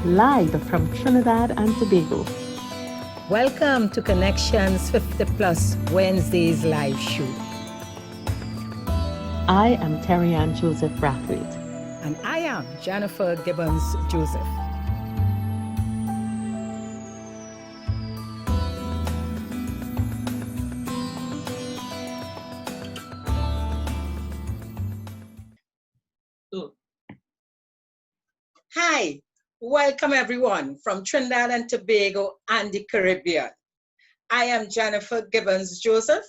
live from Trinidad and Tobago. Welcome to Connections 50 Plus Wednesdays live show. I am Terri-Ann Joseph Brathwaite. And I am Jennifer Gibbons Joseph. Hi, welcome everyone from Trinidad and Tobago and the Caribbean. I am Jennifer Gibbons Joseph,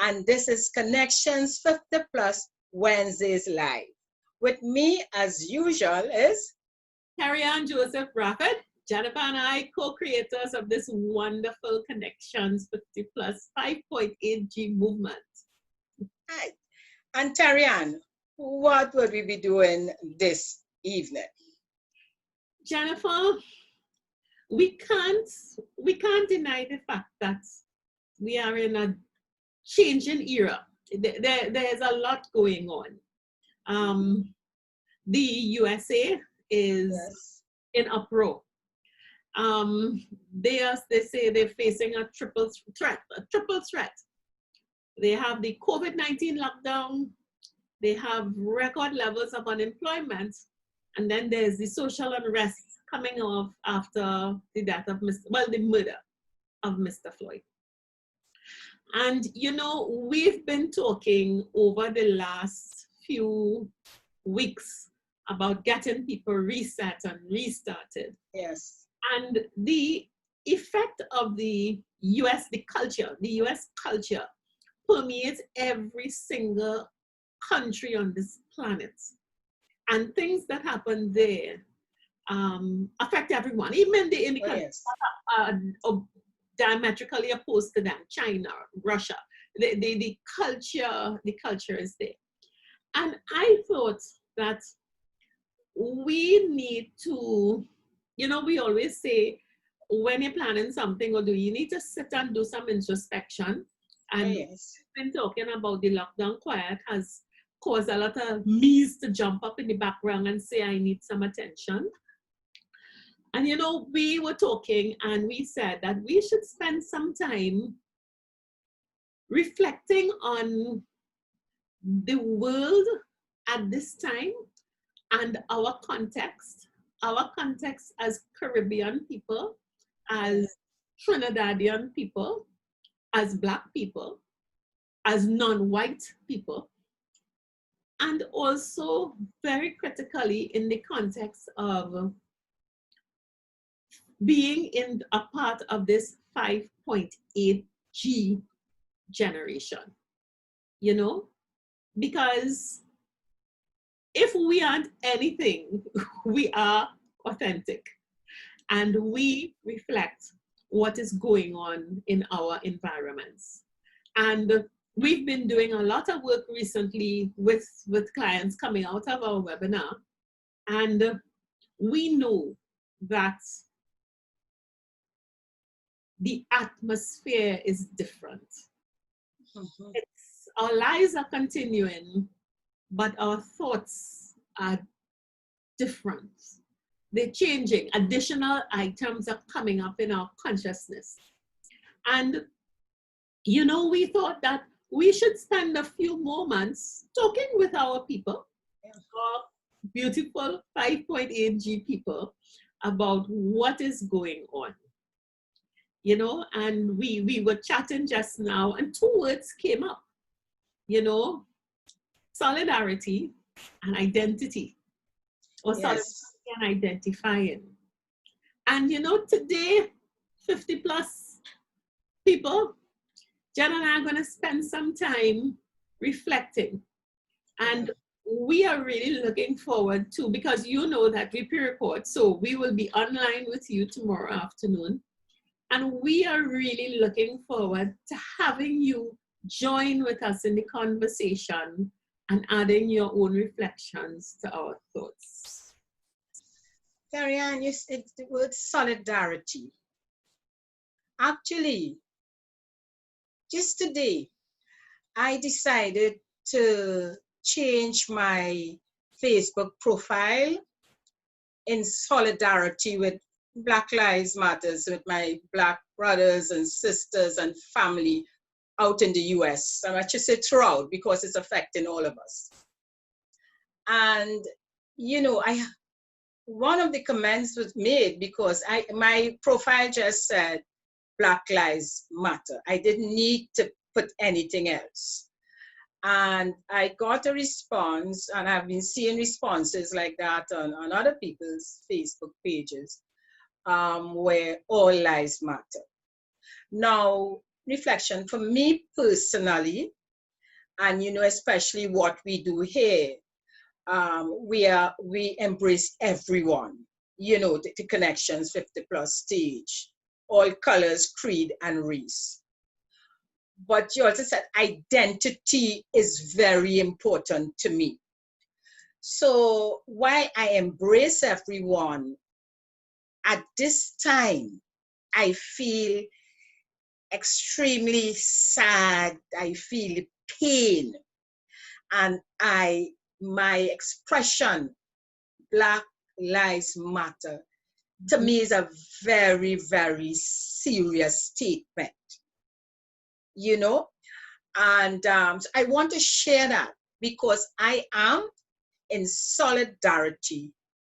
and this is Connections 50 Plus Wednesdays Live. With me, as usual, is Terri-Ann Joseph Brathwaite. Jennifer and I, co-creators of this wonderful Connections 50 Plus 5.8G movement. Hi. And Terri-Ann, what will we be doing this evening? Jennifer, we can't deny the fact that we are in a changing era. There's a lot going on. The USA is in uproar. They say they're facing a triple threat. They have the COVID-19 lockdown, they have record levels of unemployment, and then there's the social unrest coming off after the death of the murder of Mr. Floyd. And you know, we've been talking over the last few weeks about getting people reset and restarted. Yes. And the effect of the US culture permeates every single country on this planet. And things that happen there affect everyone, even in the countries diametrically opposed to them, China, Russia. The culture is there. And I thought that we need to, you know, we always say when you're planning something or you need to sit and do some introspection. And we've been talking about the lockdown quiet has caused a lot of me's to jump up in the background and say, I need some attention. And you know, we were talking and we said that we should spend some time reflecting on the world at this time and our context as Caribbean people, as Trinidadian people, as Black people, as non-white people, and also very critically in the context of being in a part of this 5.8G generation, you know, because if we aren't anything, we are authentic and we reflect what is going on in our environments. And we've been doing a lot of work recently with clients coming out of our webinar, and we know that the atmosphere is different. Our lives are continuing, but our thoughts are different. They're changing. Additional items are coming up in our consciousness. And, you know, we thought that we should spend a few moments talking with our people, our beautiful 5.8G people, about what is going on. You know, and we were chatting just now and two words came up, you know, solidarity and identity, or solidarity and identifying. And you know, today, 50 plus people, Jen and I are going to spend some time reflecting. And we are really looking forward to, because you know that we pre-record, so we will be online with you tomorrow afternoon. And we are really looking forward to having you join with us in the conversation and adding your own reflections to our thoughts. Terri-Ann, you said the word solidarity. Actually, just today, I decided to change my Facebook profile in solidarity with Black Lives Matters, with my Black brothers and sisters and family out in the US. And I should say throughout, because it's affecting all of us. And, you know, one of the comments was made because my profile just said Black Lives Matter. I didn't need to put anything else. And I got a response, and I've been seeing responses like that on other people's Facebook pages, where all lives matter. Now, reflection for me personally, and you know, especially what we do here, we embrace everyone, you know, the Connections 50+ stage, all colors, creed, and race. But you also said identity is very important to me. So while I embrace everyone, at this time, I feel extremely sad. I feel pain. And my expression, Black Lives Matter, to me is a very, very serious statement, you know? And so I want to share that because I am in solidarity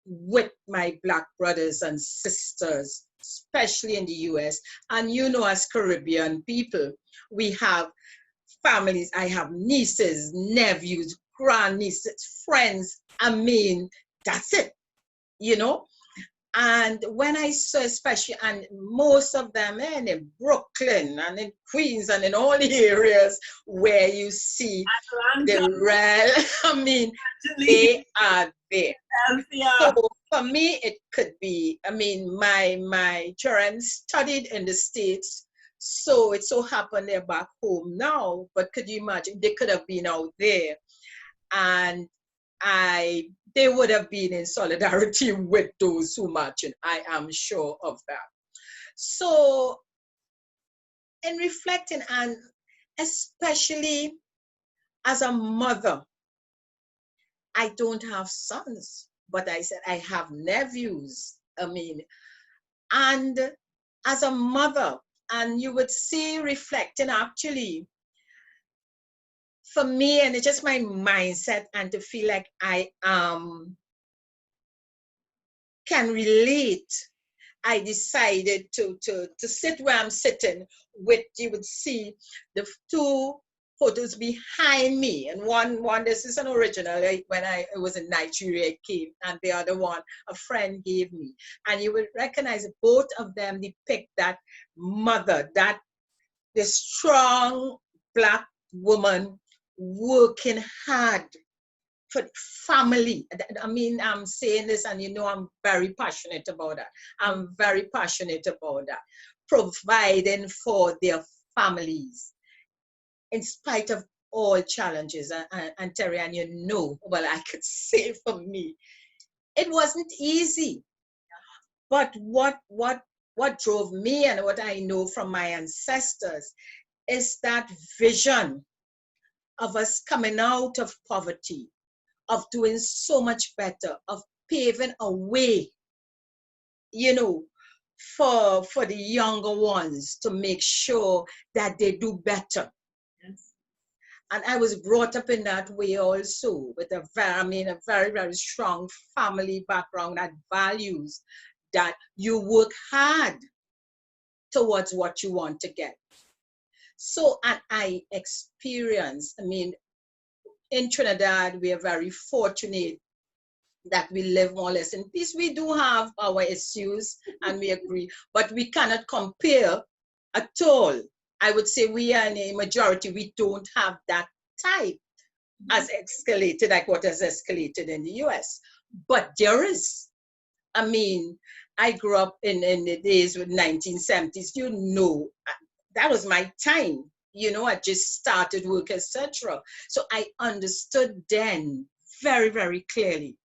with my Black brothers and sisters, especially in the US. And you know, as Caribbean people, we have families. I have nieces, nephews, grandnieces, friends. I mean, that's it, you know? And when I saw, especially, and most of them in Brooklyn and in Queens and in all the areas where you see the red, I mean, they are there. So for me, it could be, I mean, my children studied in the States, so it so happened they're back home now, but could you imagine, they could have been out there, and they would have been in solidarity with those who march, and I am sure of that. So in reflecting, and especially as a mother, I don't have sons, but I said I have nephews. I mean, and as a mother, and you would see reflecting actually, for me, and it's just my mindset, and to feel like I can relate, I decided to sit where I'm sitting with, you would see the two photos behind me, and one this is an original, when I was in Nigeria, it came, and the other one a friend gave me, and you would recognize both of them depict that mother, that the strong Black woman working hard for family. I mean, I'm saying this, and you know I'm very passionate about that. I'm very passionate about that. Providing for their families in spite of all challenges. And Terri-Ann, you know, well, I could say for me, it wasn't easy. But what drove me, and what I know from my ancestors, is that vision of us coming out of poverty, of doing so much better, of paving a way, you know, for the younger ones to make sure that they do better. Yes. And I was brought up in that way also, with a very, very strong family background that values that you work hard towards what you want to get. So, and I experienced, I mean, in Trinidad, we are very fortunate that we live more or less in peace. We do have our issues, and we agree, but we cannot compare at all. I would say we are in a majority, we don't have that type as escalated, like what has escalated in the US. But there is, I mean, I grew up in the days with 1970s, you know, that was my time. You know, I just started work, etc. So I understood then very, very clearly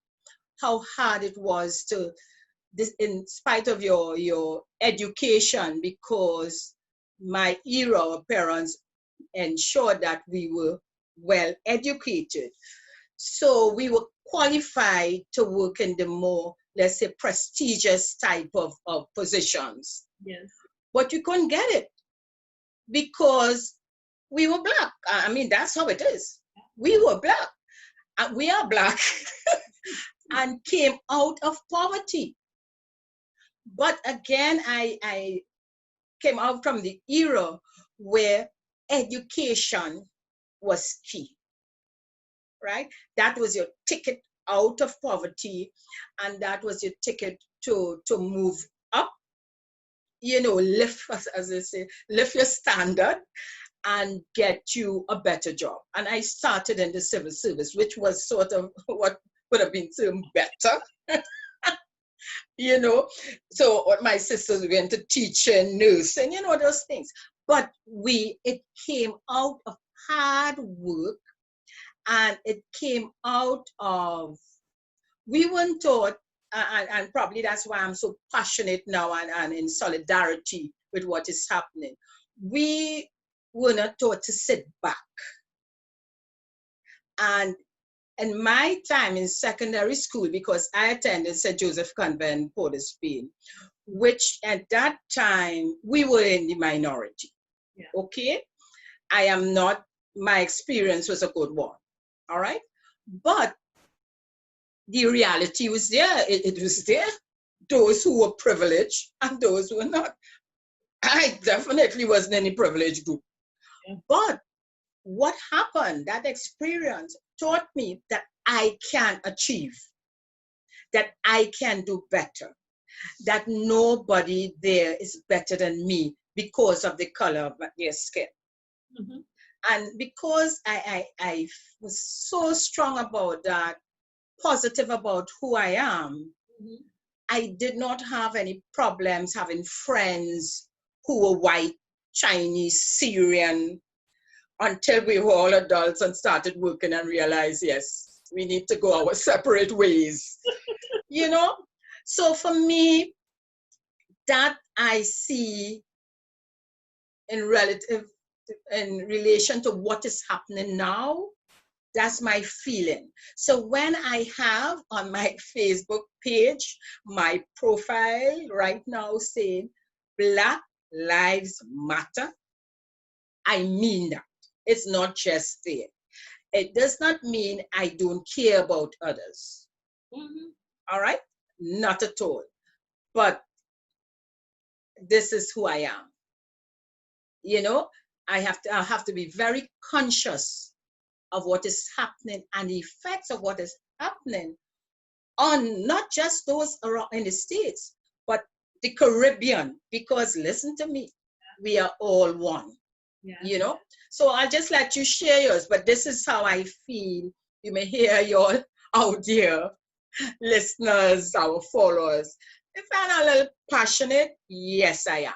how hard it was to, this, in spite of your education, because my era, our parents ensured that we were well educated. So we were qualified to work in the more let's say, prestigious type of positions. Yes. But you couldn't get it because we were Black. I mean, that's how it is. We were Black. And we are Black and came out of poverty. But again, I came out from the era where education was key, right? That was your ticket out of poverty, and that was your ticket to move up, you know, lift, as they say, lift your standard and get you a better job. And I started in the civil service, which was sort of what would have been termed better. You know, so my sisters went to teaching, nursing, you know, those things. But it came out of hard work, and it came out of, we weren't taught, and probably that's why I'm so passionate now and in solidarity with what is happening. We were not taught to sit back. And in my time in secondary school, because I attended St. Joseph Convent, Port of Spain, which at that time, we were in the minority, Yeah. okay? I am not, my experience was a good one, all right? But the reality was there, it was there. Those who were privileged and those who were not. I definitely wasn't any privileged group. Yeah. But what happened, that experience taught me that I can achieve, that I can do better, that nobody there is better than me because of the color of their skin. Mm-hmm. And because I was so strong about that, positive about who I am, Mm-hmm. I did not have any problems having friends who were white, Chinese, Syrian, until we were all adults and started working and realized, yes, we need to go our separate ways, you know? So for me, that I see in relation to what is happening now, that's my feeling. So when I have on my Facebook page, my profile right now saying Black Lives Matter, I mean that. It's not just there. It does not mean I don't care about others. Mm-hmm. All right? Not at all. But this is who I am. You know, I have to be very conscious of what is happening and the effects of what is happening on not just those around in the States, but the Caribbean. Because listen to me, we are all one. Yeah. You know, so I'll just let you share yours, but this is how I feel. You may hear your out there listeners, our followers. If I'm a little passionate, yes, I am.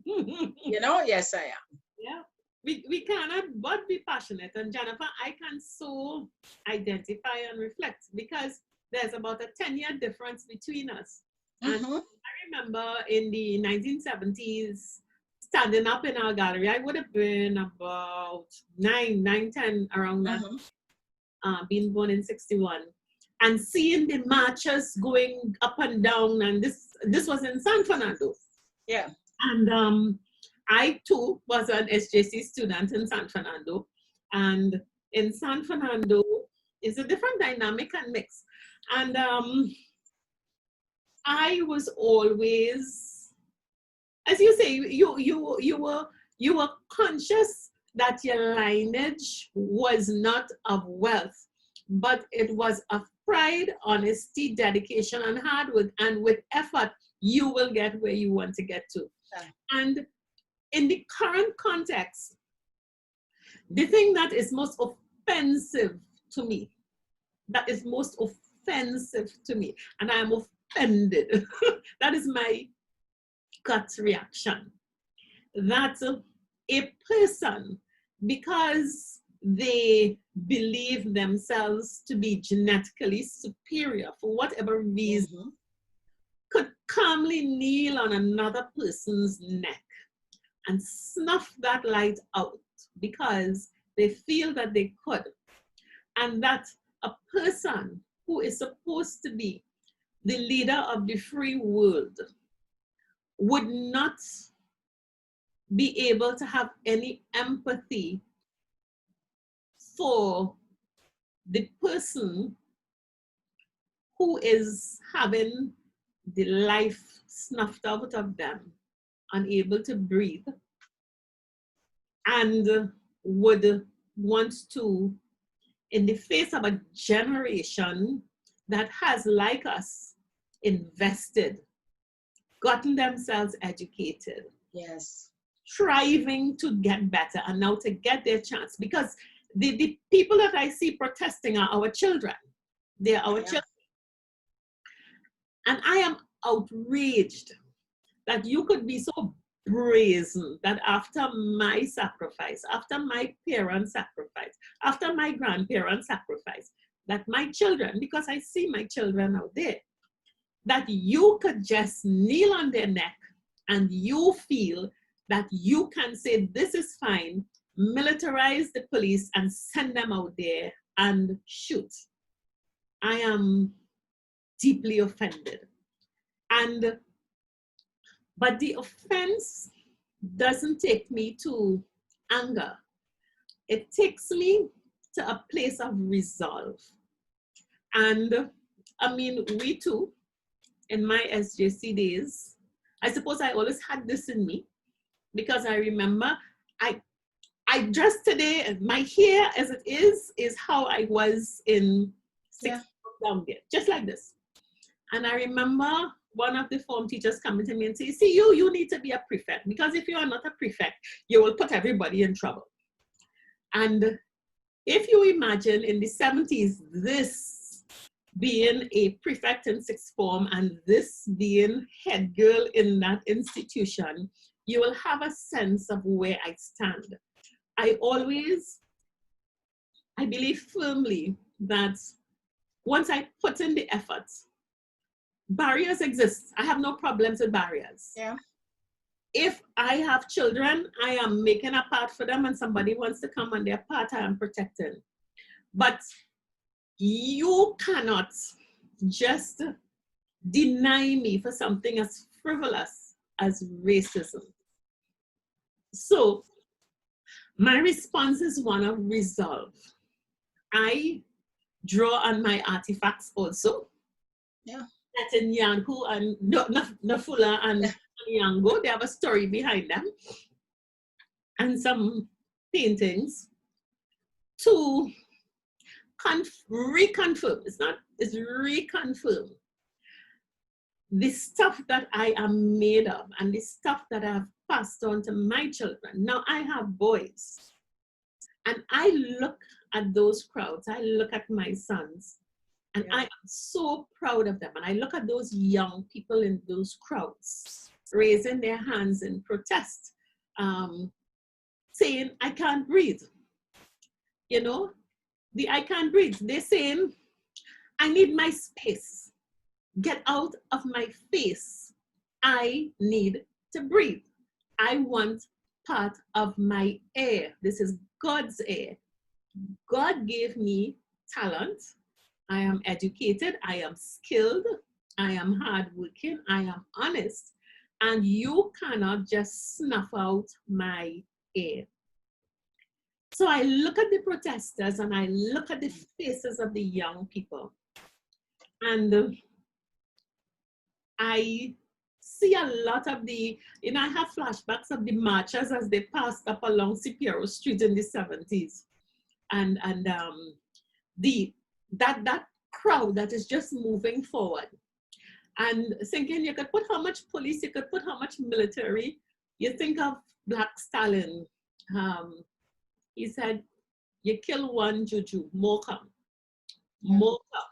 You know, yes, I am. Yeah. We cannot but be passionate. And Jennifer, I can so identify and reflect because there's about a 10-year difference between us. And Mm-hmm. I remember in the 1970s, standing up in our gallery, I would have been about 9, 10, around that, Mm-hmm. being born in 61. And seeing the marches going up and down, and this was in San Fernando. Yeah. And I too was an SJC student in San Fernando. And in San Fernando is a different dynamic and mix. And I was always, as you say, you were conscious that your lineage was not of wealth, but it was of pride, honesty, dedication, and hard work. And with effort, you will get where you want to get to. Yeah. And in the current context, the thing that is most offensive to me, and I am offended, that is my gut reaction, that a person, because they believe themselves to be genetically superior for whatever reason, could calmly kneel on another person's neck and snuff that light out because they feel that they could. And that a person who is supposed to be the leader of the free world, would not be able to have any empathy for the person who is having the life snuffed out of them, unable to breathe, and would want to, in the face of a generation that has, like us, invested, gotten themselves educated, Yes. striving to get better, and now to get their chance. Because the people that I see protesting are our children. They're our children. And I am outraged that you could be so brazen that after my sacrifice, after my parents' sacrifice, after my grandparents' sacrifice, that my children, because I see my children out there, that you could just kneel on their neck and you feel that you can say this is fine, militarize the police and send them out there and shoot. I am deeply offended. But the offense doesn't take me to anger. It takes me to a place of resolve. And I mean, we too, in my SJC days, I suppose I always had this in me, because I remember I dressed today, and my hair as it is how I was in sixth down there, just like this. And I remember one of the form teachers coming to me and say, see, you need to be a prefect, because if you are not a prefect, you will put everybody in trouble. And if you imagine in the 70s, this being a prefect in sixth form and this being head girl in that institution, you will have a sense of where I stand. I believe firmly that once I put in the effort, barriers exist. I have no problems with barriers. Yeah. If I have children, I am making a path for them, and somebody wants to come on their path, I am protecting. But you cannot just deny me for something as frivolous as racism. So my response is one of resolve. I draw on my artifacts also. Yeah. Netanyahu and Nafula and Yango, they have a story behind them, and some paintings to reconfirm. It's reconfirm the stuff that I am made of and the stuff that I've passed on to my children. Now I have boys, and I look at those crowds, I look at my sons, and I am so proud of them. And I look at those young people in those crowds, raising their hands in protest, saying, I can't breathe. You know, I can't breathe. They're saying, I need my space. Get out of my face. I need to breathe. I want part of my air. This is God's air. God gave me talent. I am educated, I am skilled, I am hardworking, I am honest, and you cannot just snuff out my air. So I look at the protesters and I look at the faces of the young people, and I see a lot of the, I have flashbacks of the marchers as they passed up along Cipero Street in the 70s. And that crowd that is just moving forward and thinking you could put how much police, you could put how much military. You think of Black Stalin. He said, you kill one juju, more come, more come.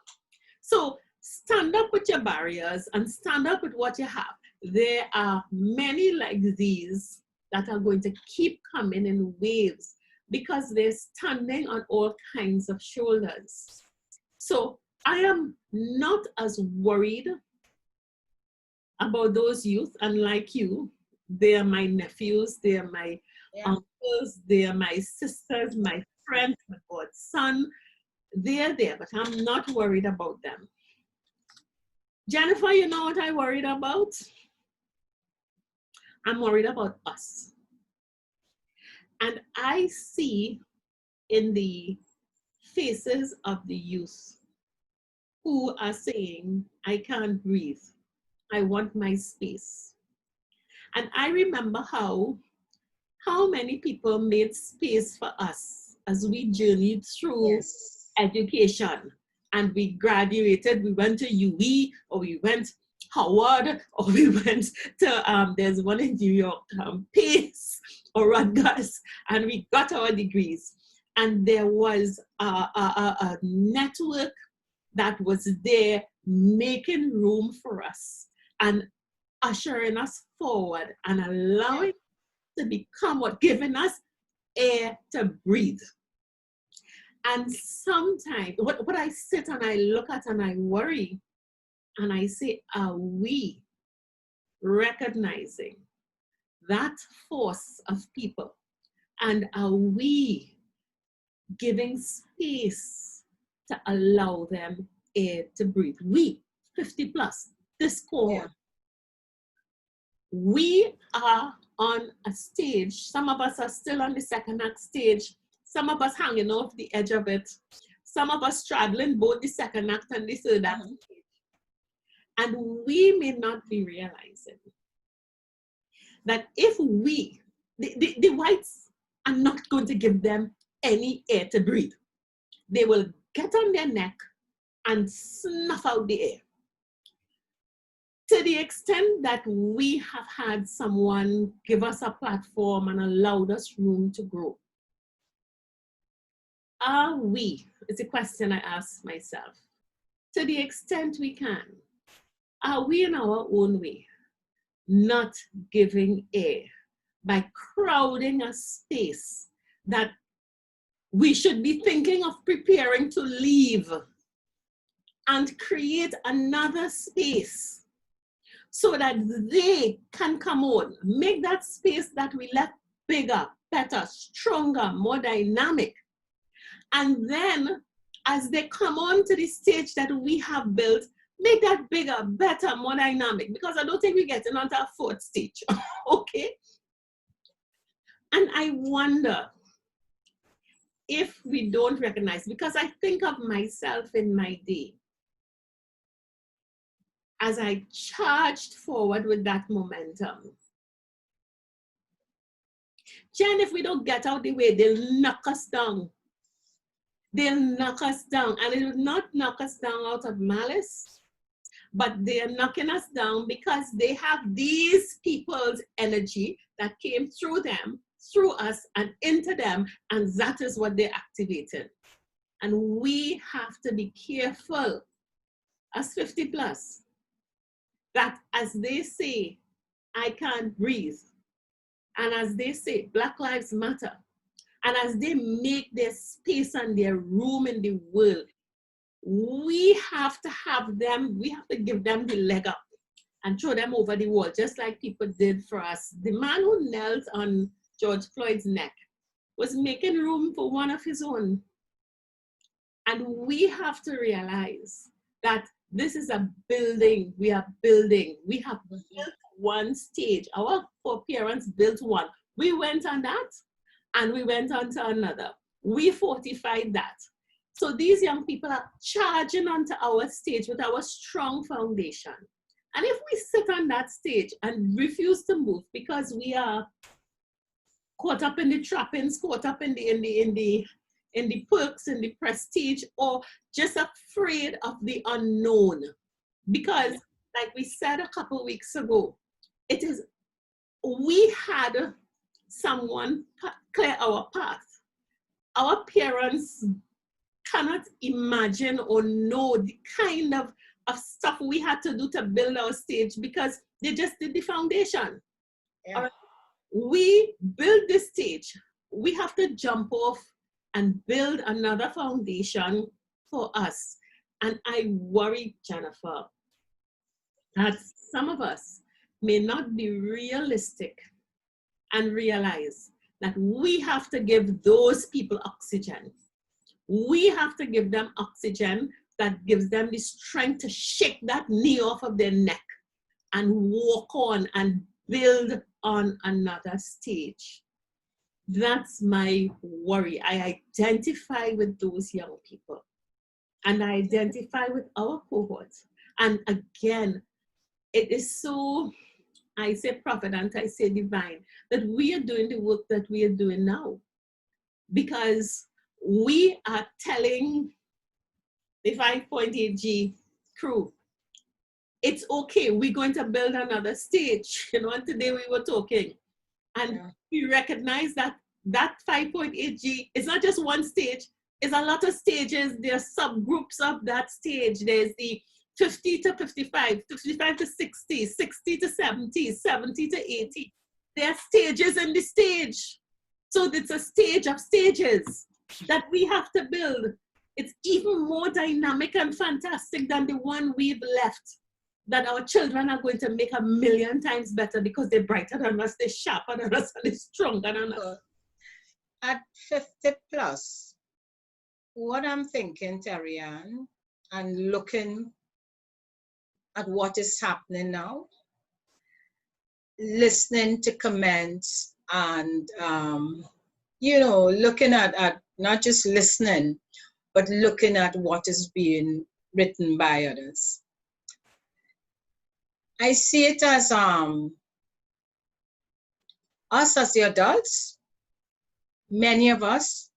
So stand up with your barriers and stand up with what you have. There are many like these that are going to keep coming in waves because they're standing on all kinds of shoulders. So I am not as worried about those youth, unlike you. They are my nephews, they are my uncles, they are my sisters, my friends, my godson. They are there, but I'm not worried about them. Jennifer, you know what I'm worried about? I'm worried about us. And I see in the faces of the youth who are saying, I can't breathe. I want my space. And I remember how many people made space for us as we journeyed through education. And we graduated, we went to UE, or we went Howard, or we went to, there's one in New York, Pace or Rutgers, and we got our degrees. And there was a network that was there making room for us and ushering us forward and allowing us to become what, giving us air to breathe. And sometimes what I sit and I look at and I worry and I say, are we recognizing that force of people? And are we giving space to allow them air to breathe? We, 50 plus, this cohort, we are on a stage. Some of us are still on the second act stage. Some of us hanging off the edge of it. Some of us straddling both the second act and the third act stage. And we may not be realizing that if we, the whites are not going to give them any air to breathe. They will get on their neck and snuff out the air. To the extent that we have had someone give us a platform and allowed us room to grow. Are we, it's a question I ask myself, to the extent we can, are we in our own way not giving air by crowding a space that we should be thinking of preparing to leave and create another space so that they can come on, make that space that we left bigger, better, stronger, more dynamic. And then as they come on to the stage that we have built, make that bigger, better, more dynamic, because I don't think we're getting onto our fourth stage, okay? And I wonder if we don't recognize, because I think of myself in my day, as I charged forward with that momentum. Jen, if we don't get out the way, they'll knock us down. They'll knock us down, and it will not knock us down out of malice, but they're knocking us down because they have these people's energy that came through them, through us, and into them, and that is what they activated. And we have to be careful as 50 plus, that as they say, I can't breathe, and as they say, Black Lives Matter, and as they make their space and their room in the world, we have to have them, we have to give them the leg up and throw them over the wall, just like people did for us. The man who knelt on George Floyd's neck was making room for one of his own. And we have to realize that this is a building, we are building. We have built one stage. Our foreparents built one. We went on that, and we went on to another. We fortified that. So these young people are charging onto our stage with our strong foundation. And if we sit on that stage and refuse to move because we are caught up in the trappings, caught up in the perks, in the prestige, or just afraid of the unknown, because like we said a couple weeks ago, we had someone clear our path. Our parents cannot imagine or know the kind of stuff we had to do to build our stage, because they just did the foundation. Yeah. We build this stage. We have to jump off and build another foundation for us. And I worry, Jennifer, that some of us may not be realistic and realize that we have to give those people oxygen. We have to give them oxygen that gives them the strength to shake that knee off of their neck and walk on and build on another stage. That's my worry. I identify with those young people, and I identify with our cohort. And again, it is so, I say provident, I say divine, that we are doing the work that we are doing now. Because we are telling the 5.8G crew, it's okay, we're going to build another stage. You know, and today we were talking, and we recognize that that 5.8G is not just one stage, it's a lot of stages. There are subgroups of that stage. There's the 50 to 55, 55 to 60, 60 to 70, 70 to 80. There are stages in the stage. So it's a stage of stages that we have to build. It's even more dynamic and fantastic than the one we've left, that our children are going to make 1,000,000 times better because they're brighter than us, they're sharper than us, and they're stronger than us. At 50 plus, what I'm thinking, Terri-Ann, and looking at what is happening now, listening to comments and, you know, looking at not just listening, but looking at what is being written by others. I see it as us as the adults, many of us,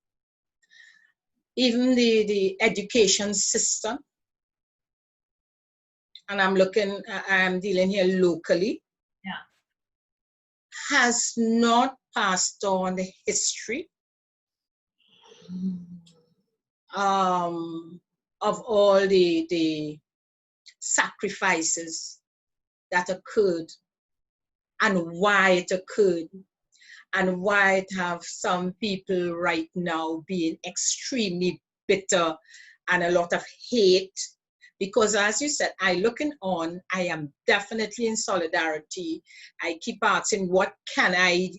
even the education system, and I'm dealing here locally, has not passed on the history of all the sacrifices that occurred and why it occurred, and why it have some people right now being extremely bitter and a lot of hate. Because as you said, I am definitely in solidarity. I keep asking, what can I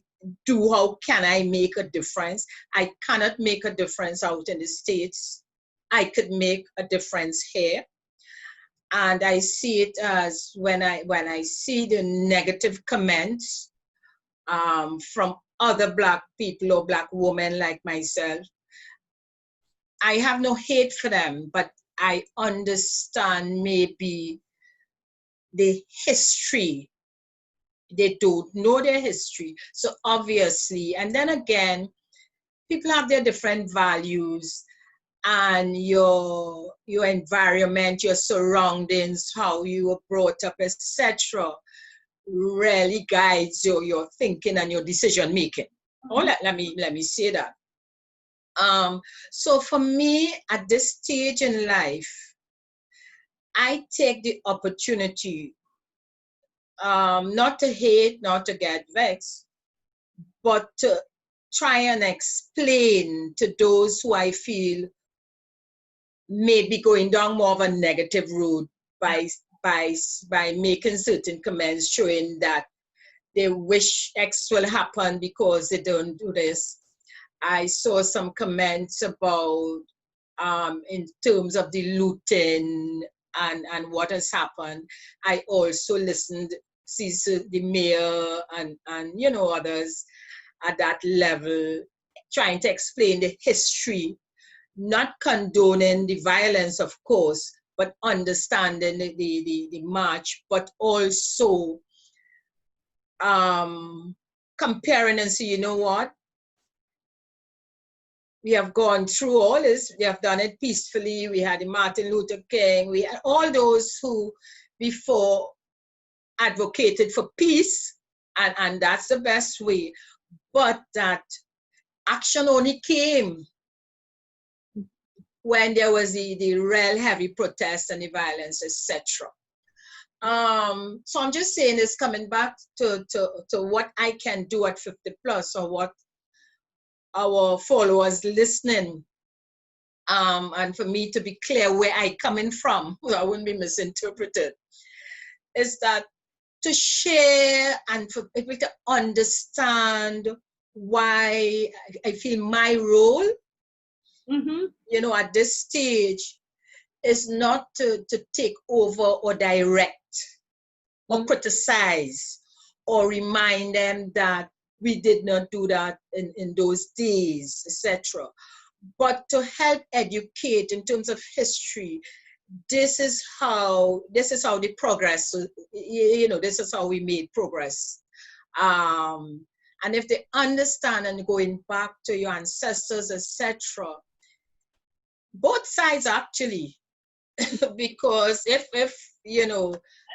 do? How can I make a difference? I cannot make a difference out in the States. I could make a difference here. And I see it as when I see the negative comments from other Black people or Black women like myself, I have no hate for them, but I understand maybe the history. They don't know their history. So obviously, and then again, people have their different values, and your environment, your surroundings, how you were brought up, etc., really guides your thinking and your decision making. Oh, let me say that. So for me, at this stage in life, I take the opportunity not to hate, not to get vexed, but to try and explain to those who I feel may be going down more of a negative road by making certain comments showing that they wish X will happen because they don't do this. I saw some comments about in terms of the looting and what has happened. I also listened to the mayor and you know, others at that level trying to explain the history, not condoning the violence, of course, but understanding the march, but also comparing and say, you know what? We have gone through all this. We have done it peacefully. We had Martin Luther King. We had all those who before advocated for peace, and that's the best way. But that action only came when there was the real heavy protests and the violence, etc. So I'm just saying this, coming back to what I can do at 50 plus, or what our followers listening, and for me to be clear where I coming from, I wouldn't be misinterpreted, is that to share and for people to understand why I feel my role, you know, at this stage is not to take over or direct or criticize or remind them that we did not do that in those days, etc. But to help educate in terms of history, this is how the progress, this is how we made progress. And if they understand and going back to your ancestors, etc., both sides actually, because if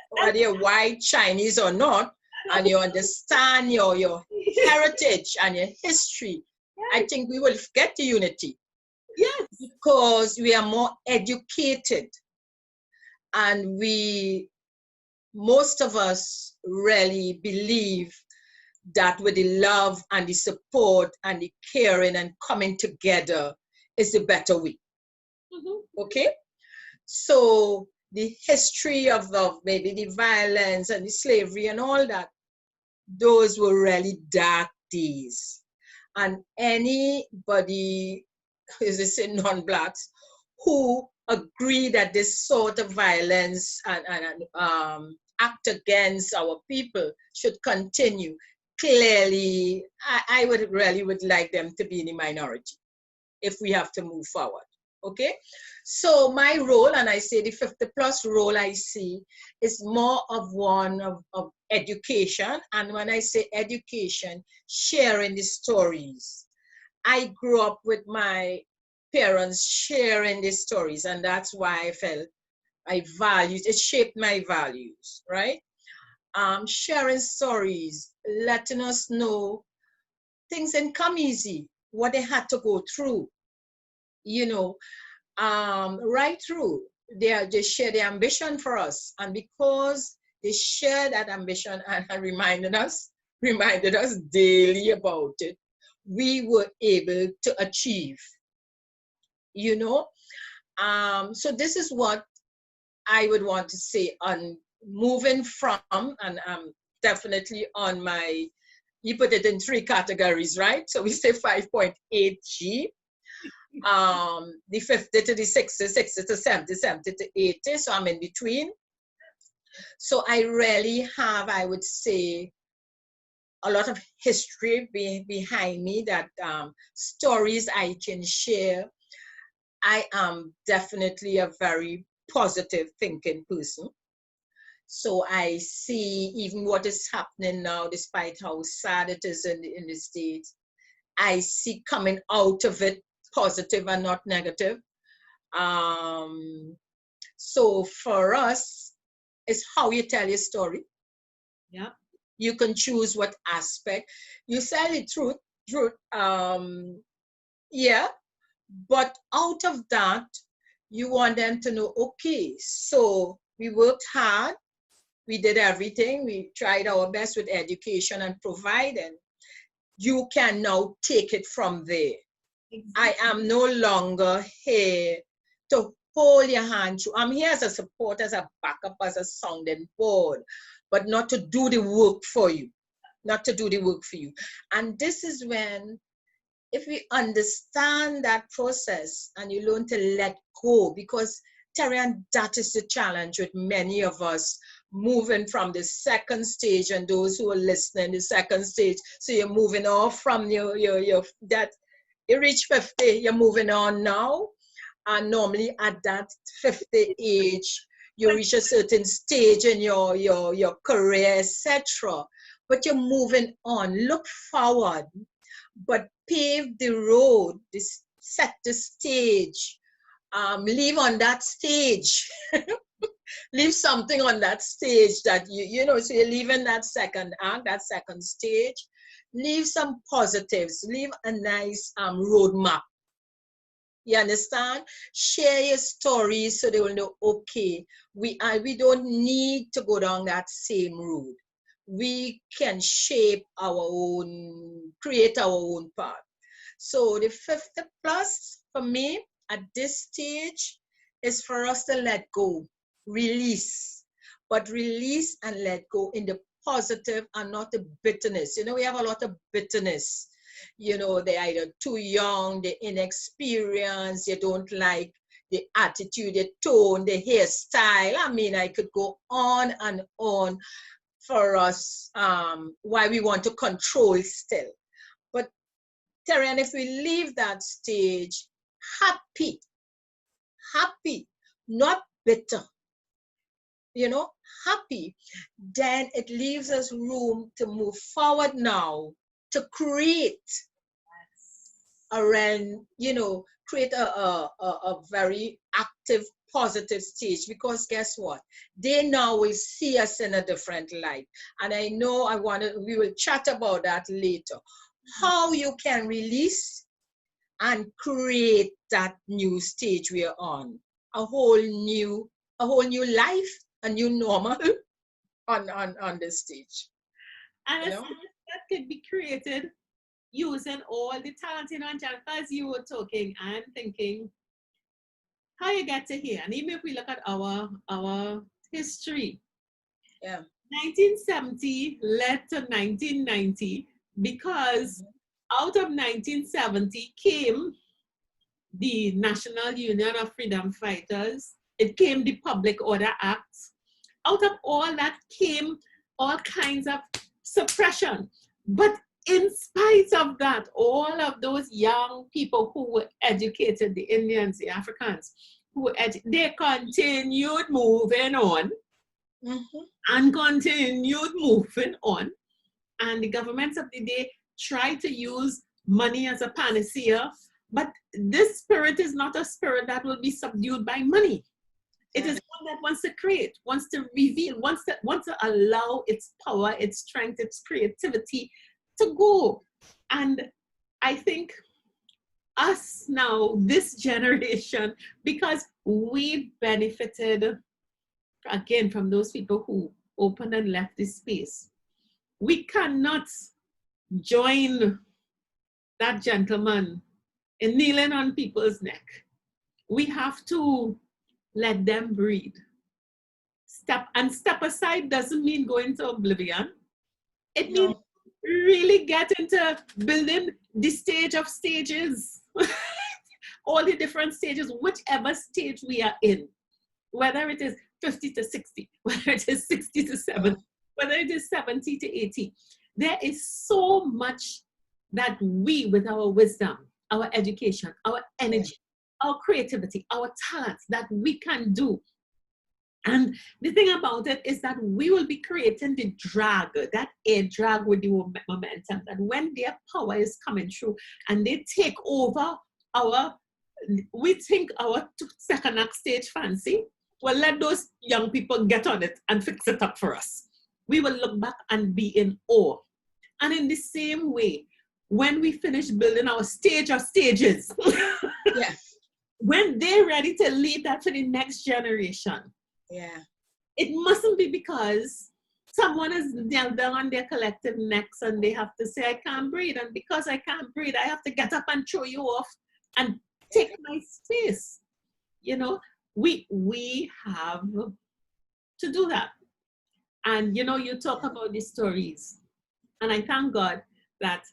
whether you're white, Chinese or not, and you understand your heritage and your history, I think we will get the unity. Yes. Because we are more educated, and most of us really believe that with the love and the support and the caring and coming together is the better way. Okay? So the history of maybe the violence and the slavery and all that, those were really dark days. And anybody, as they say, non-blacks, who agree that this sort of violence and act against our people should continue, clearly, I would like them to be in the minority if we have to move forward. Okay, so my role, and I say the 50+ role I see, is more of one of education. And when I say education, sharing the stories. I grew up with my parents sharing the stories, and that's why I felt it shaped my values, right? Sharing stories, letting us know things didn't come easy, what they had to go through, right through. They share their ambition for us, and because they share that ambition and reminded us daily about it, we were able to achieve. So this is what I would want to say on moving from, and definitely on my, you put it in 3 categories, right? So we say 5.8G, the 50 to the 60, 60 to 70, 70 to 80. So I'm in between. So I really have, I would say, a lot of history behind me, that stories I can share. I am definitely a very positive thinking person. So I see even what is happening now, despite how sad it is in the States, I see coming out of it positive and not negative. So for us, it's how you tell your story. Yeah. You can choose what aspect. You say the truth, yeah, but out of that, you want them to know, okay, so we worked hard, we did everything, we tried our best with education and providing. You can now take it from there. Exactly. I am no longer here to hold your hand through. I'm here as a support, as a backup, as a sounding board, but not to do the work for you. Not to do the work for you. And this is when, if we understand that process and you learn to let go, because Terri-Ann, that is the challenge with many of us moving from the second stage, and those who are listening, the second stage. So you're moving off from your that you reach 50, you're moving on now. And normally at that 50 age, you reach a certain stage in your career, etc. But you're moving on. Look forward, but pave the road, set the stage. Leave on that stage. Leave something on that stage that so you're leaving that second act, that second stage. Leave some positives. Leave a nice roadmap. You understand? Share your stories so they will know, okay, we don't need to go down that same road. We can shape our own, create our own path. So the 50+ for me at this stage is for us to let go, release, but release and let go in the positive and not the bitterness. We have a lot of bitterness. They're either too young, they're inexperienced, they don't like the attitude, the tone, the hairstyle. I mean, I could go on and on for us why we want to control still. But Terri-Ann, if we leave that stage happy, not bitter, you know, happy, then it leaves us room to move forward now, to create around, you know, create a very active, positive stage, because guess what? They now will see us in a different light. And I know we will chat about that later. How you can release and create that new stage we are on. A whole new life, a new normal on this stage. And You a know? stage that could be created using all the talent, you know, and Jennifer, as you were talking, I'm thinking how you get to here. And even if we look at our history, Yeah. 1970 led to 1990 because out of 1970 came the National Union of Freedom Fighters. It came the Public Order Act. Out of all that came all kinds of suppression. But in spite of that, all of those young people who were educated, the Indians, the Africans, they continued moving on and continued moving on. And the governments of the day tried to use money as a panacea, but this spirit is not a spirit that will be subdued by money. It is one that wants to create, wants to reveal, wants to allow its power, its strength, its creativity to go. And I think us now, this generation, because we benefited again from those people who opened and left this space, we cannot join that gentleman in kneeling on people's neck. We have to let them breathe. Step aside doesn't mean go into oblivion. It means really get into building the stage of stages. All the different stages, whichever stage we are in, whether it is 50 to 60, whether it is 60 to 70, whether it is 70 to 80. There is so much that we, with our wisdom, our education, our energy, our creativity, our talents, that we can do. And the thing about it is that we will be creating the drag, that air drag with the momentum, that when their power is coming through and they take over we think our second act stage fancy, well, let those young people get on it and fix it up for us. We will look back and be in awe. And in the same way, when we finish building our stage of stages, when they're ready to leave that for the next generation, it mustn't be because someone has knelt down on their collective necks and they have to say, I can't breathe. And because I can't breathe, I have to get up and throw you off and take my space. You know, we have to do that. And, you know, you talk about the stories. And I thank God that,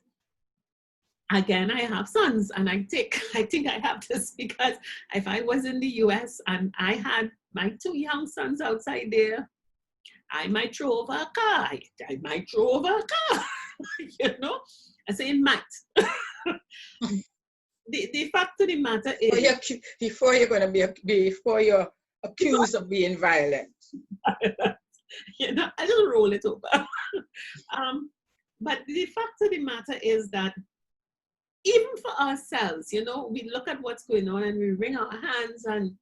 again, I have sons. And I think I have this because if I was in the US and I had my two young sons outside there, I might throw over a car. I might throw over a car. You know, I say it might. The fact of the matter is, before you're accused of being violent. You know, I just roll it over. But the fact of the matter is that even for ourselves, you know, we look at what's going on and we wring our hands, and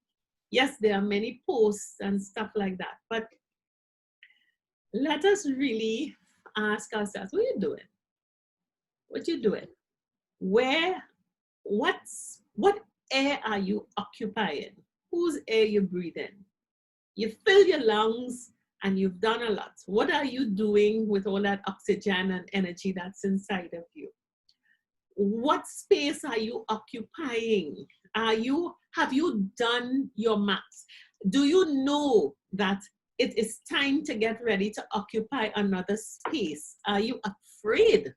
yes, there are many posts and stuff like that, but let us really ask ourselves, what are you doing? What you doing? What air are you occupying? Whose air you breathing? You fill your lungs and you've done a lot. What are you doing with all that oxygen and energy that's inside of you? What space are you occupying? Have you done your maths? Do you know that it is time to get ready to occupy another space? Are you afraid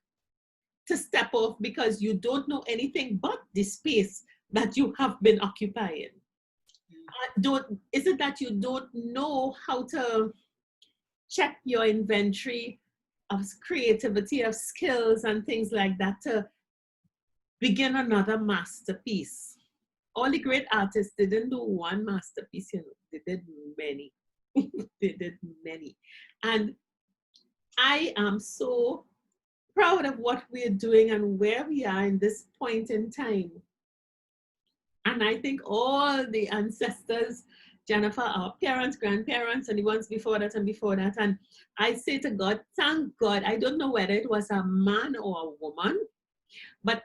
to step off because you don't know anything but the space that you have been occupying? Is it that you don't know how to check your inventory of creativity, of skills and things like that to begin another masterpiece? All the great artists didn't do one masterpiece, you know, they did many. They did many. And I am so proud of what we're doing and where we are in this point in time. And I think all the ancestors, Jennifer, our parents, grandparents, and the ones before that and before that. And I say to God, thank God, I don't know whether it was a man or a woman, but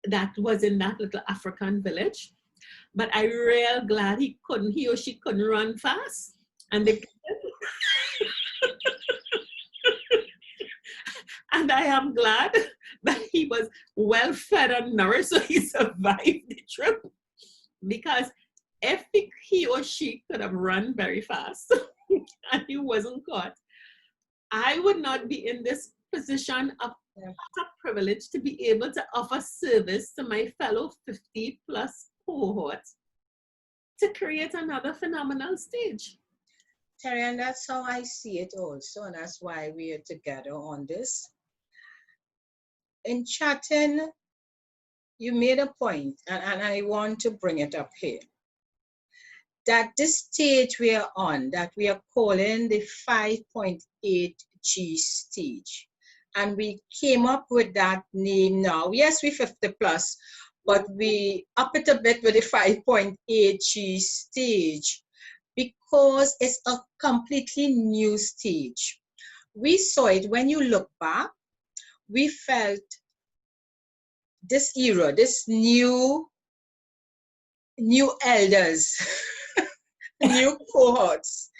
that was in that little African village. But I real glad he or she couldn't run fast. And they and I am glad that he was well fed and nourished, so he survived the trip. Because if he or she could have run very fast and he wasn't caught, I would not be in this position of privilege to be able to offer service to my fellow 50 plus cohorts to create another phenomenal stage. Terri-Ann, that's how I see it also, and that's why we are together on this. In chatting, you made a point, and I want to bring it up here, that this stage we are on, that we are calling the 5.8G stage, and we came up with that name now. Yes, we 50 plus, but we up it a bit with the 5.8G stage because it's a completely new stage. We saw it when you look back, we felt this era, this new elders, new cohorts.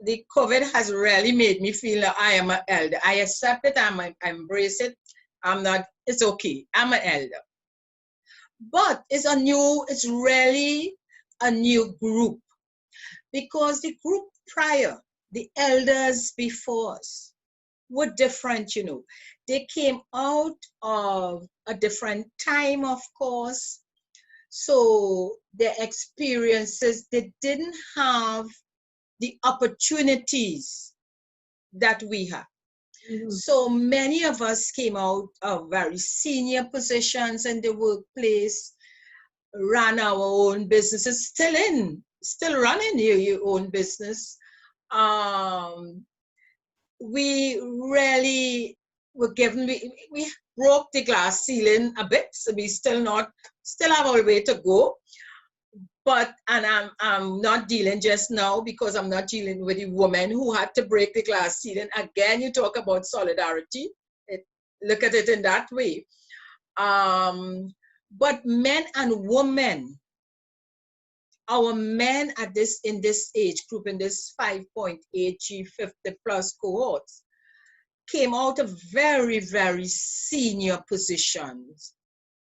The COVID has really made me feel that I am an elder. I accept it, I embrace it. I'm not, it's okay, I'm an elder. But it's really a new group, because the group prior, the elders before us, were different, you know. They came out of a different time, of course. So their experiences, they didn't have the opportunities that we have. Mm-hmm. So many of us came out of very senior positions in the workplace, ran our own businesses, still running your own business. We really were given, we broke the glass ceiling a bit, so we still have our way to go. But, and I'm not dealing just now, because I'm not dealing with the woman who had to break the glass ceiling. Again, you talk about solidarity. Look at it in that way. But men and women, our men in this age group, in this 5.8G 50 plus cohorts, came out of very, very senior positions.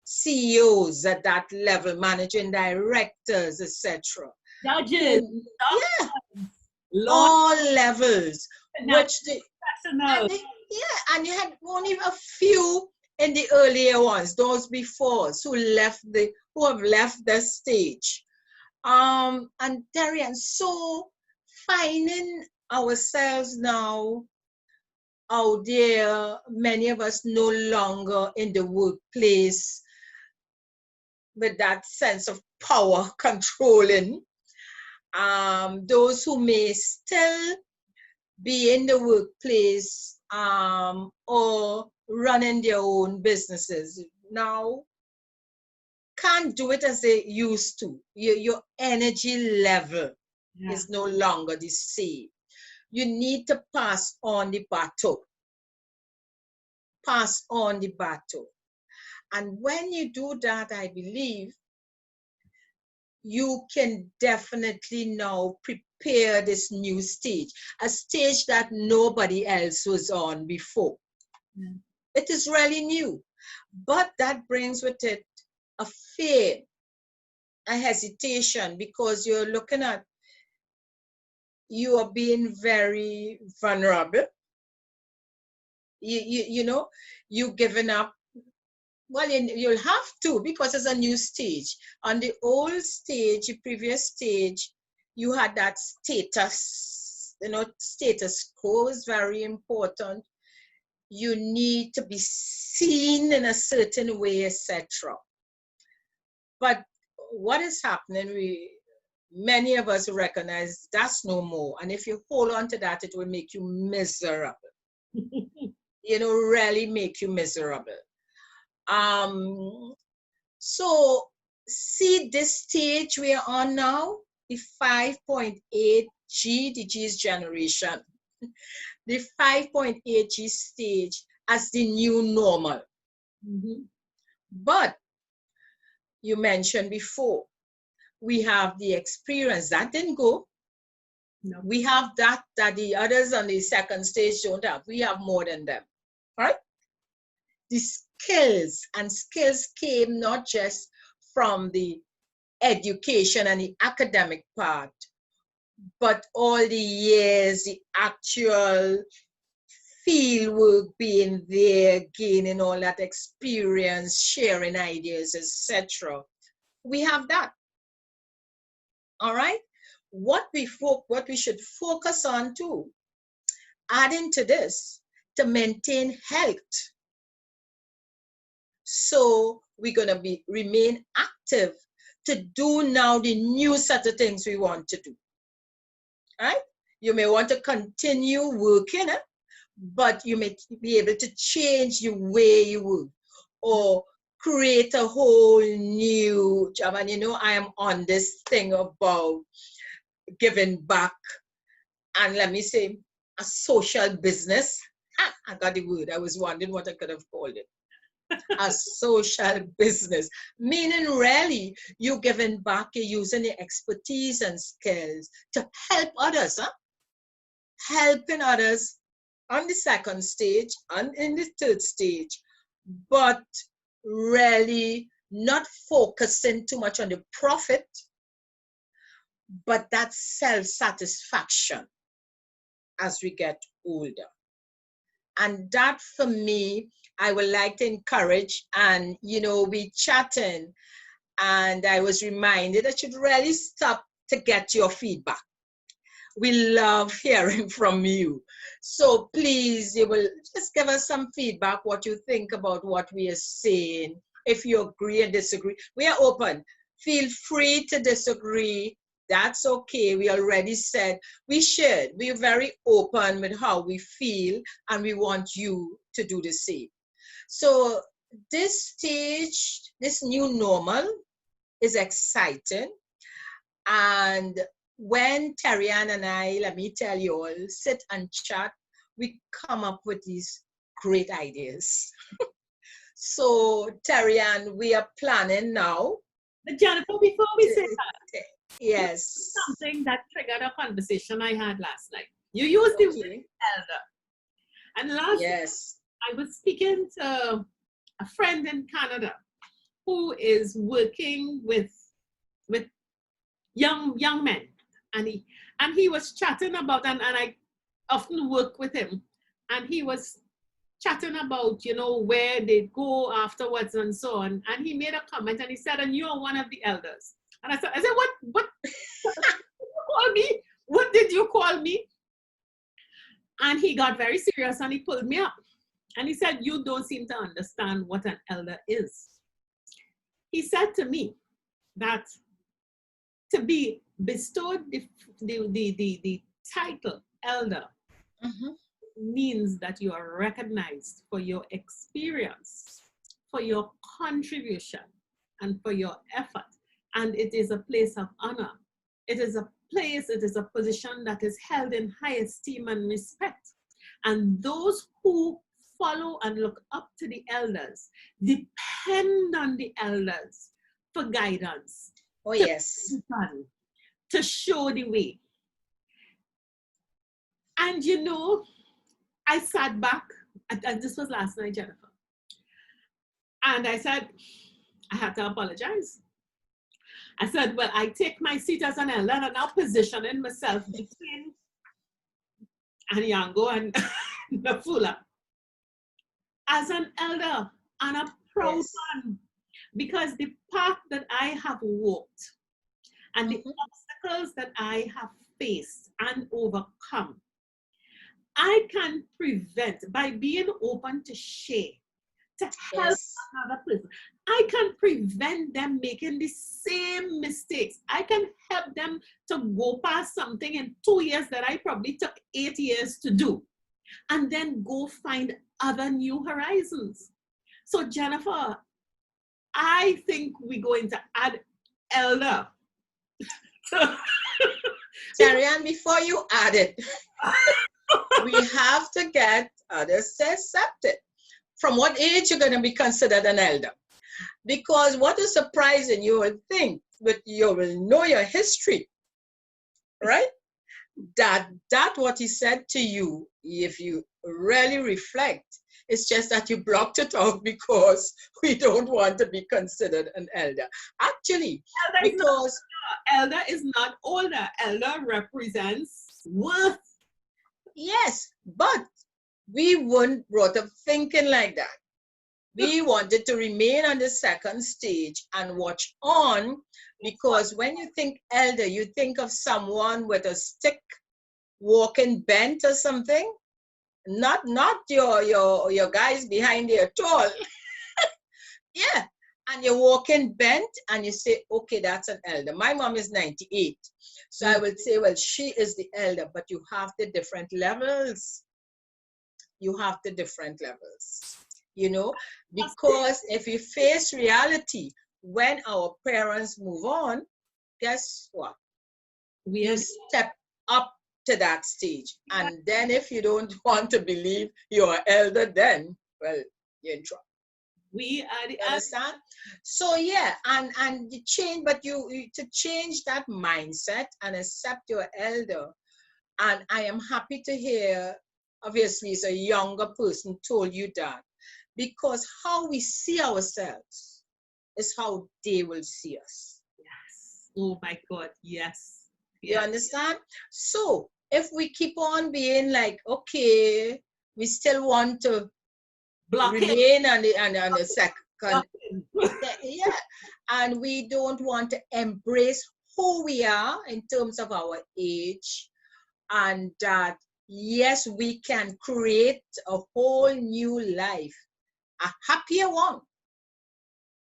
CEOs at that level, managing directors, etc. Judges, yeah, all levels. Which and you had only a few in the earlier ones, those before us, who have left the stage. And Terri-Ann, so finding ourselves now out there, many of us no longer in the workplace with that sense of power controlling. Those who may still be in the workplace or running their own businesses now can't do it as they used to. Your energy level is no longer the same. You need to pass on the baton. Pass on the baton. And when you do that, I believe you can definitely now prepare this new stage, a stage that nobody else was on before. It is really new, but that brings with it a fear, a hesitation, because you're looking at, you are being very vulnerable. You know, you giving up Well, you'll have to, because it's a new stage. On the old stage, the previous stage, you had that status, status quo is very important. You need to be seen in a certain way, etc. But what is happening, many of us recognize that's no more. And if you hold on to that, it will make you miserable. Really make you miserable. So see this stage we are on now, the 5.8G, the G's generation, the 5.8G stage as the new normal. But you mentioned before, we have the experience that didn't go. No. We have that the others on the second stage don't have. We have more than them, right? The skills, and skills came not just from the education and the academic part, but all the years, the actual field work, being there, gaining all that experience, sharing ideas, etc. We have that. All right. What we should focus on too, adding to this, to maintain health. So we're going to remain active to do now the new set of things we want to do. Right? You may want to continue working, but you may be able to change the way you work or create a whole new job. And I am on this thing about giving back, and let me say a social business. I got the word. I was wondering what I could have called it. A social business, meaning really you giving back, you're using your expertise and skills to help others, helping others on the second stage and in the third stage, but really not focusing too much on the profit, but that self-satisfaction as we get older. And that for me, I would like to encourage, and we chatting, and I was reminded I should really stop to get your feedback. We love hearing from you. So please, you will just give us some feedback, what you think about what we are saying. If you agree and disagree, we are open. Feel free to disagree. That's okay. We already said we should. We're very open with how we feel, and we want you to do the same. So this stage, this new normal is exciting. And when Terri-Ann and I, let me tell you all, sit and chat, we come up with these great ideas. So Terri-Ann, we are planning now. But Jennifer, before we say that, yes, something that triggered a conversation I had last night. You used the word elder. And last night, I was speaking to a friend in Canada who is working with young men, and he was chatting about, and I often work with him, and he was chatting about where they go afterwards and so on, and he made a comment and he said, and you're one of the elders. And I said what call me? What did you call me? And he got very serious and he pulled me up. And he said, you don't seem to understand what an elder is. He said to me that to be bestowed the title elder means that you are recognized for your experience, for your contribution, and for your effort. And it is a place of honor. It is a place, it is a position that is held in high esteem and respect. And those who follow and look up to the elders depend on the elders for guidance. Oh, yes. To show the way. And I sat back, and this was last night, Jennifer. And I said, I had to apologize. I said, well, I take my seat as an elder and I'm now positioning myself between Anyango and Nafula as an elder and a proud Yes. one, because the path that I have walked and the Mhm. obstacles that I have faced and overcome, I can prevent by being open to share, to help Yes. another person. I can prevent them making the same mistakes. I can help them to go past something in 2 years that I probably took 8 years to do, and then go find other new horizons. So Jennifer, I think we're going to add elder. Terri-Ann, before you add it, we have to get others to accept it. From what age you're going to be considered an elder? Because what is surprising, you will think, but you will know your history, right? That what he said to you, if you really reflect, it's just that you blocked it out because we don't want to be considered an elder. Actually, because Elder is not older. Elder represents worth. yes, but we weren't brought up thinking like that. We wanted to remain on the second stage and watch on, because when you think elder, you think of someone with a stick walking bent or something. Not your guys behind there tall. Yeah. And you're walking bent and you say, okay, that's an elder. My mom is 98. So I will say, well, she is the elder, but you have the different levels. You have the different levels, you know, because if you face reality, when our parents move on, guess what? We are You step up to that stage. And then if you don't want to believe you're elder, then, well, you're in trouble. we are the You understand? So yeah, and you change, but you to change that mindset and accept your elder. And I am happy to hear, obviously, it's a younger person told you that, because how we see ourselves is how they will see us. Yes. Oh my God. Yes. You Yes. understand? So if we keep on being like, okay, we still want to Blockade. remain on the second, Blockade. yeah, and we don't want to embrace who we are in terms of our age, and that yes, we can create a whole new life, a happier one,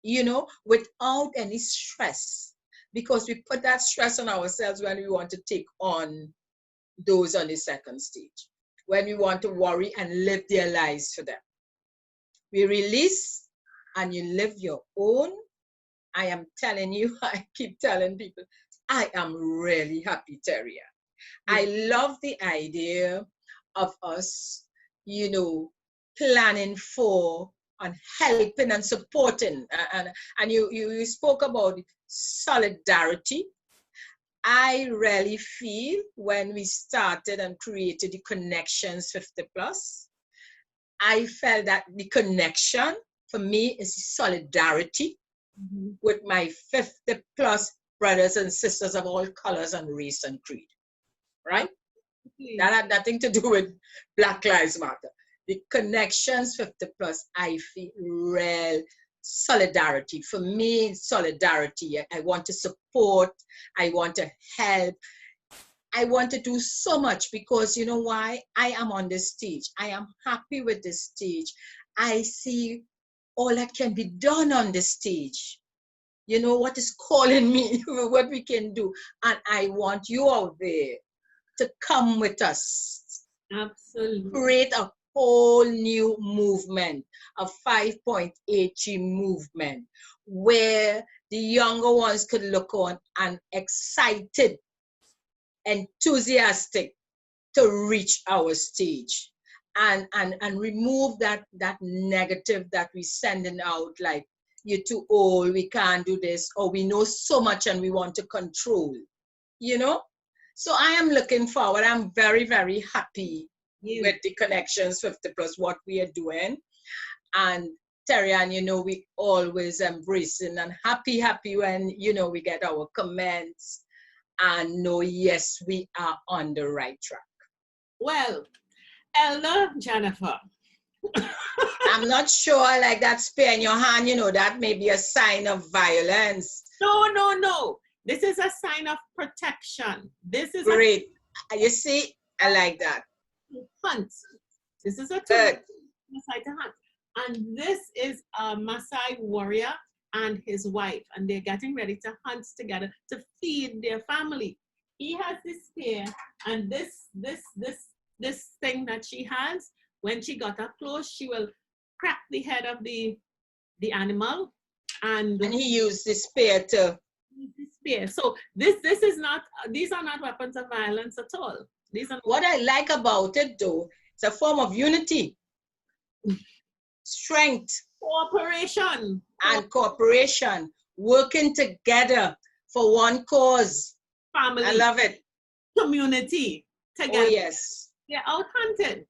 you know, without any stress, because we put that stress on ourselves when we want to take on those on the second stage, when we want to worry and live their lives for them. We release and you live your own. I am telling you, I keep telling people, I am really happy, Terri-Ann. I love the idea of us, you know, planning for and helping and supporting. And you spoke about solidarity. I really feel when we started and created the Connections 50 Plus, I felt that the connection for me is solidarity with my 50 plus brothers and sisters of all colors and race and creed, right? That had nothing to do with Black Lives Matter. The Connections 50 plus, I feel real solidarity. For me, solidarity. I want to support, I want to help, I want to do so much, because you know why? I am on this stage. I am happy with this stage. I see all that can be done on this stage. You know what is calling me, what we can do. And I want you out there to come with us. Absolutely. Create a whole new movement, a 5.8G movement, where the younger ones could look on and excited, enthusiastic to reach our stage, and remove that negative that we sending out, like you're too old, we can't do this, or we know so much and we want to control, you know. So I am looking forward. I'm very, very happy with the Connections 50 plus, what we are doing. And Terri-Ann, you know, we always embracing and happy when, you know, we get our comments and know, yes, we are on the right track. Well, Elder Jennifer, I'm not sure, like that spear in your hand, you know, that may be a sign of violence. No. This is a sign of protection. This is Great. You see, I like that. a hunt. This is a Good. Maasai to hunt. And this is a Maasai warrior and his wife, and they're getting ready to hunt together to feed their family. He has this spear, and this thing that she has, when she got up close, she will crack the head of the animal, and he used the spear to. Spear. So this is not, these are not weapons of violence at all. These are What I like about it, though, it's a form of unity, strength, cooperation, and cooperation, working together for one cause. family, I love it. community together. Oh, yes. They're out hunted.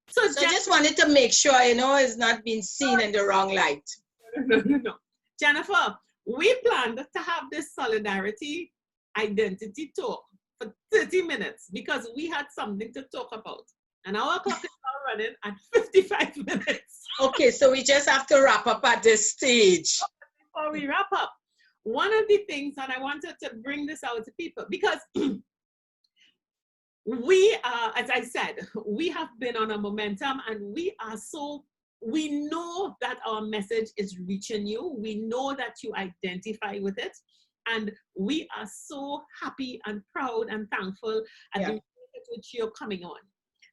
So I just wanted to make sure, you know, it's not being seen in the wrong light. No. Jennifer, we planned to have this solidarity identity talk for 30 minutes because we had something to talk about. And our clock is now running at 55 minutes. Okay, so we just have to wrap up at this stage. Before we wrap up, one of the things that I wanted to bring this out to people, because we are, as I said, we have been on a momentum, and we know that our message is reaching you. We know that you identify with it. And we are so happy and proud and thankful at the rate at which you're coming on.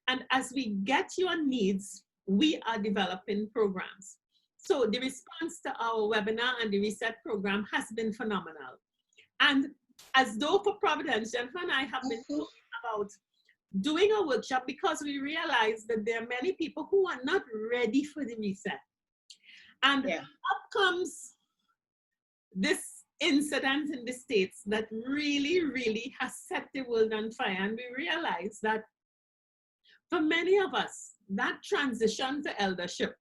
And as we get your needs, we are developing programs. So the response to our webinar and the Reset program has been phenomenal. And as though for Providence, Jennifer and I have been talking about doing a workshop because we realize that there are many people who are not ready for the reset. And up comes this incident in the States that really has set the world on fire. And we realize that for many of us, that transition to eldership,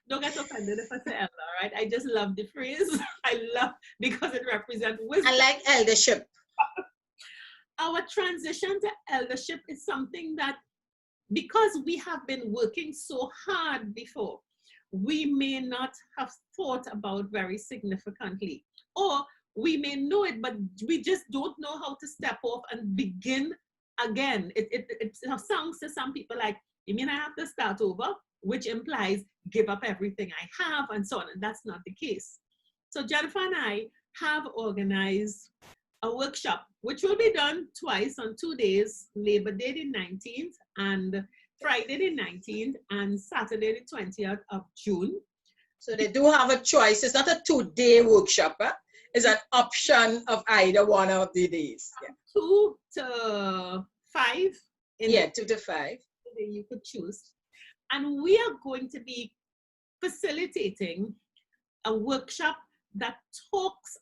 don't get offended if I say elder, right? I just love the phrase. I love, because it represents wisdom. I like eldership. Our transition to eldership is something that, because we have been working so hard before, we may not have thought about very significantly. Or we may know it, but we just don't know how to step off and begin again. It sounds to some people like, you mean I have to start over? Which implies give up everything I have and so on. And that's not the case. So Jennifer and I have organized a workshop, which will be done twice on 2 days, Labor Day the 19th and Friday the 19th and Saturday the 20th of June. So they do have a choice. It's not a 2-day workshop. It's an option of either one of the days. 2 to 5. 2 to 5. You could choose. And we are going to be facilitating a workshop that talks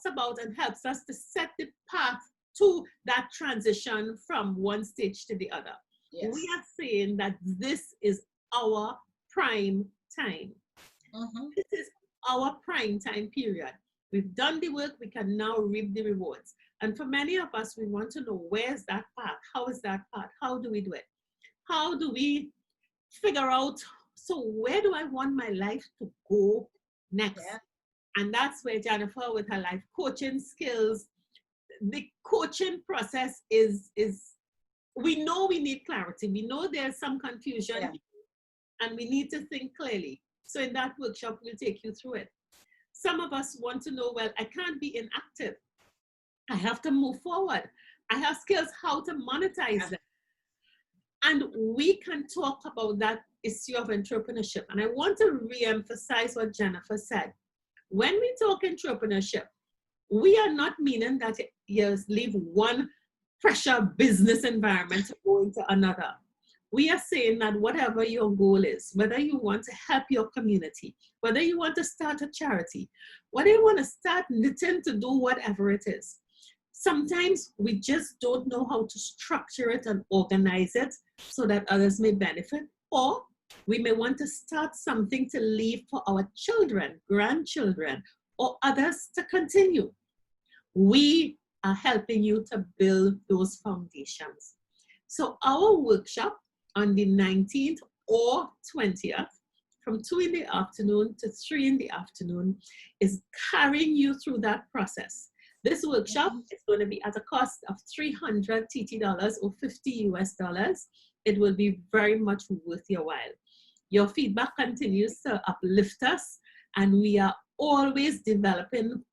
about and helps us to set the path to that transition from one stage to the other. Yes. We are saying that this is our prime time. This is our prime time period. We've done the work, we can now reap the rewards. And for many of us, we want to know, where's that path? How is that path? How do we do it? How do we figure out, so where do I want my life to go next? And that's where Jennifer, with her life coaching skills, the coaching process is we know we need clarity. We know there's some confusion and we need to think clearly. So in that workshop, we'll take you through it. Some of us want to know, well, I can't be inactive. I have to move forward. I have skills how to monetize them. And we can talk about that issue of entrepreneurship. And I want to re-emphasize what Jennifer said. When we talk entrepreneurship, we are not meaning that you leave one pressure business environment to go into another. We are saying that whatever your goal is, whether you want to help your community, whether you want to start a charity, whether you want to start knitting, to do whatever it is, sometimes we just don't know how to structure it and organize it so that others may benefit. Or we may want to start something to leave for our children, grandchildren, or others to continue. We are helping you to build those foundations. So our workshop on the 19th or 20th from 2 in the afternoon to 3 in the afternoon, is carrying you through that process. This workshop is going to be at a cost of $300 TT or 50 US dollars. It will be very much worth your while. Your feedback continues to uplift us, and we are always developing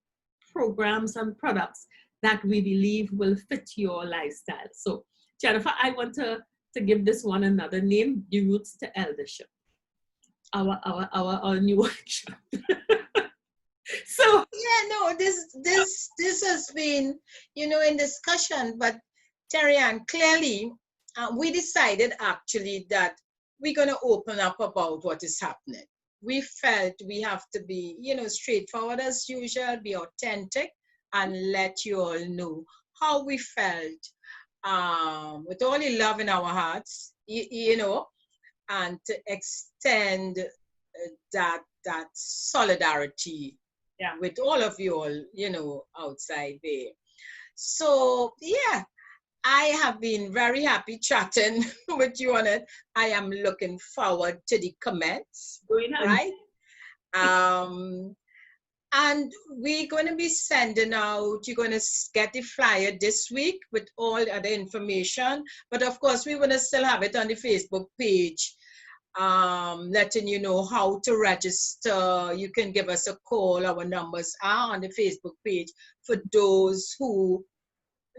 programs and products that we believe will fit your lifestyle. So, Jennifer, I want to give this one another name, The Roots to Eldership. Our new workshop. So yeah, no, this has been, you know, in discussion, but Terri-Ann, clearly we decided actually that we're going to open up about what is happening. We felt we have to be, you know, straightforward as usual, be authentic, and let you all know how we felt with all the love in our hearts, you know, and to extend that solidarity with all of you all, you know, outside there. So, yeah, I have been very happy chatting with you on it. I am looking forward to the comments, right? And we're going to be sending out, you're going to get the flyer this week with all other information. But of course, we want to still have it on the Facebook page, letting you know how to register. You can give us a call. Our numbers are on the Facebook page. For those who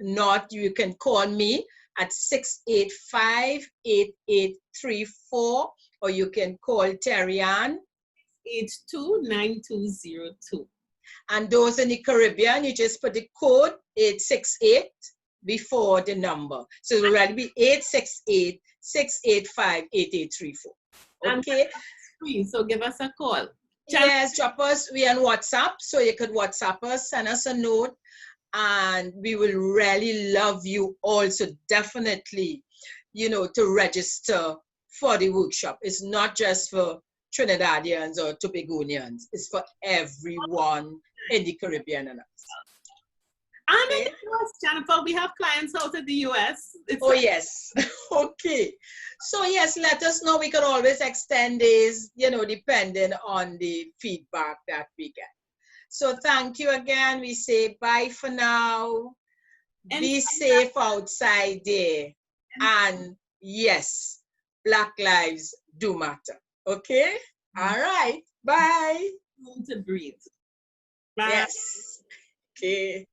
not, you can call me at 685-8834, or you can call Terri-Ann. 829202. And those in the Caribbean, you just put the code 868 before the number. So it will already be 868-685-8834. Okay. So give us a call. Yes, drop us. We on WhatsApp, so you could WhatsApp us, send us a note, and we will really love you also definitely, you know, to register for the workshop. It's not just for Trinidadians or Tobagonians. It's for everyone in the Caribbean and us. And in the US, Jennifer, we have clients out of the US. Yes. Okay. So yes, let us know. We can always extend this, you know, depending on the feedback that we get. So thank you again. We say bye for now. Be safe outside there. And yes, Black lives do matter. Okay? All right. Bye. Room to breathe. Bye. Yes. Okay.